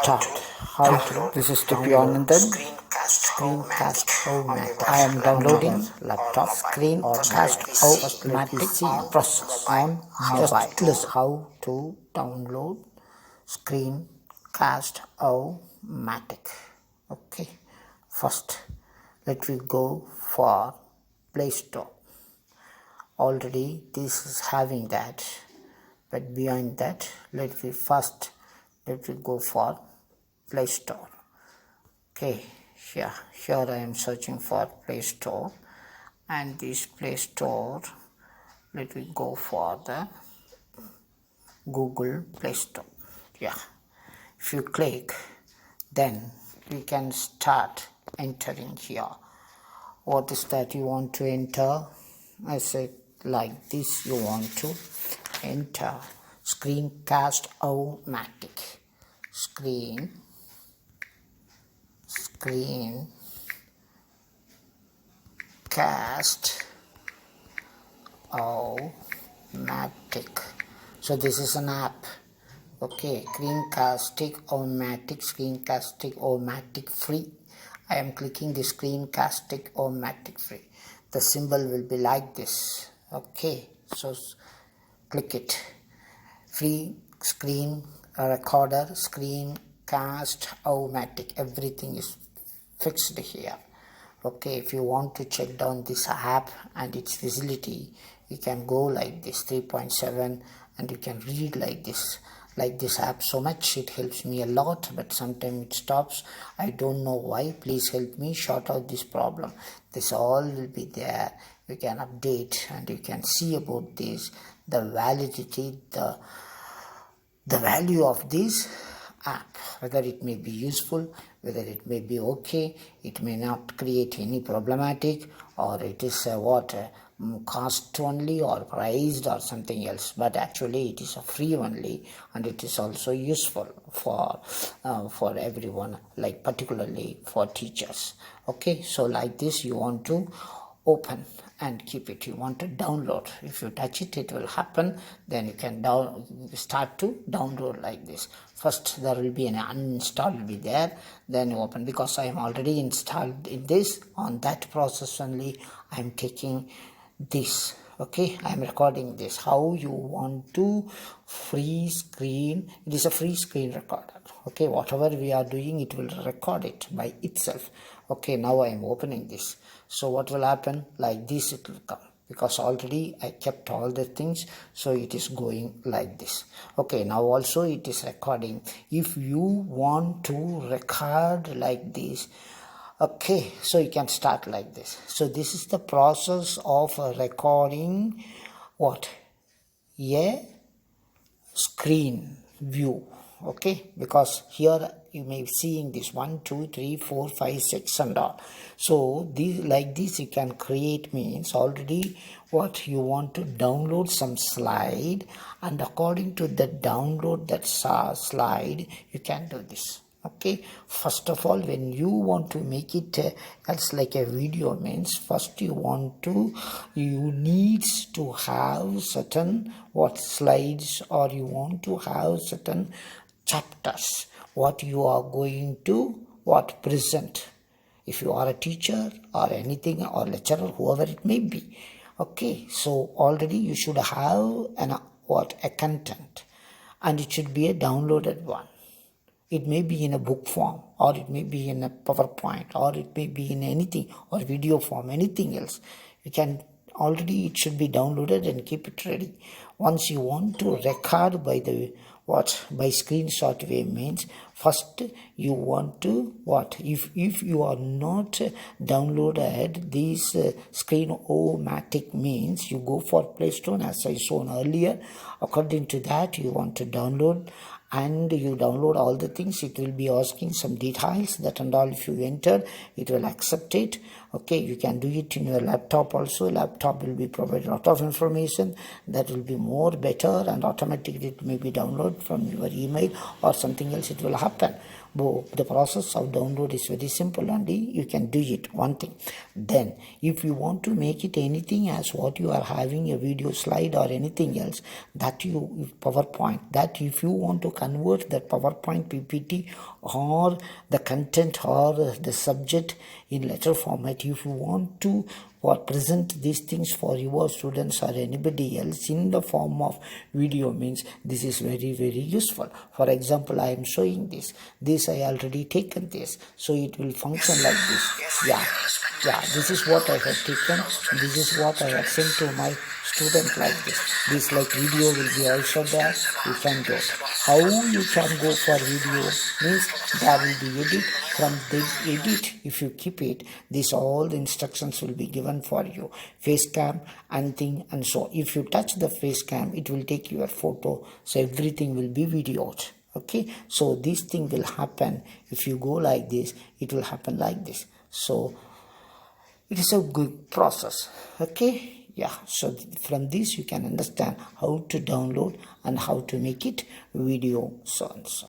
start. How to? This is the Pionandan Screencast-O-Matic. I am downloading laptop Screencast-O-Matic process on mobile. Listen how to download Screencast-O-Matic. Okay, first let me go for Play Store. Already this is having that, but behind that let me go for Play Store. Okay, here I am searching for Play Store, and this Play Store, let me go for the Google Play Store. Yeah, if you click, then we can start entering here. What is that you want to enter? I said like this, you want to enter Screencast-O-Matic. Screencast-O-Matic. So this is an app. Okay, Screencast-O-Matic free. I am clicking the Screencast-O-Matic free. The symbol will be like this. Okay, so click it. Free screen recorder, Screencast-O-Matic. Everything is fixed here. Okay, if you want to check down this app and its facility, you can go like this 3.7 and you can read like this app so much. It helps me a lot, but sometimes it stops. I don't know why. Please help me sort out this problem. This all will be there. You can update and you can see about this, the validity, the value of this app, whether it may be useful, whether it may be okay, it may not create any problematic, or it is cost only or priced or something else, but actually it is a free only, and it is also useful for everyone, like particularly for teachers. Okay, so like this you want to open and keep it. You want to download. If you touch it, it will happen. Then you can start to download like this. First there will be an uninstall will be there. Then you open, because I am already installed in this. On that process only I am taking this. Okay, I am recording this. How you want to free screen? It is a free screen recorder. Okay, whatever we are doing, it will record it by itself. Okay, now I am opening this. So what will happen? Like this it will come, because already I kept all the things, so it is going like this. Okay, now also it is recording. If you want to record like this, okay, so you can start like this. So this is the process of recording what? A screen view. Okay, because here you may be seeing this 1 2 3 4 5 6 and all. So these like this you can create, means already what you want to download some slide, and according to the download that slide you can do this. Okay, first of all, when you want to make it as like a video, means first you need to have certain slides, or you want to have certain chapters what you are going to present. If you are a teacher or anything, or lecturer, whoever it may be. Okay, so already you should have a content, and it should be a downloaded one. It may be in a book form, or it may be in a PowerPoint, or it may be in anything, or video form, anything else. You can already, it should be downloaded and keep it ready. Once you want to record by screenshot way, means first you want to if you are not downloaded this Screen-O-Matic, means you go for Play Store as I shown earlier. According to that, you want to download, and you download all the things. It will be asking some details, that and all. If you enter, it will accept it. Okay, you can do it in your laptop also. Laptop will be provided a lot of information that will be more better, and automatically it may be download from your email or something else, it will happen. But the process of download is very simple, and you can do it, one thing. Then if you want to make it anything as what you are having, a video slide or anything else, that you PowerPoint, that if you want to convert that PowerPoint PPT or the content or the subject in letter format, if you want to or present these things for your students or anybody else in the form of video, means this is very useful. For example, I am showing this I already taken this, so it will function like this. Yeah, this is what I have taken, this is what I have sent to my student like this like video will be also there. You can do it. How you can go for video means there will be edit. From the edit, if you keep it, this all the instructions will be given for you, face cam and thing. And so if you touch the face cam, it will take your photo, so everything will be videoed. Okay, so this thing will happen. If you go like this, it will happen like this. So it is a good process. Okay, yeah, so from this you can understand how to download and how to make it video, so and so.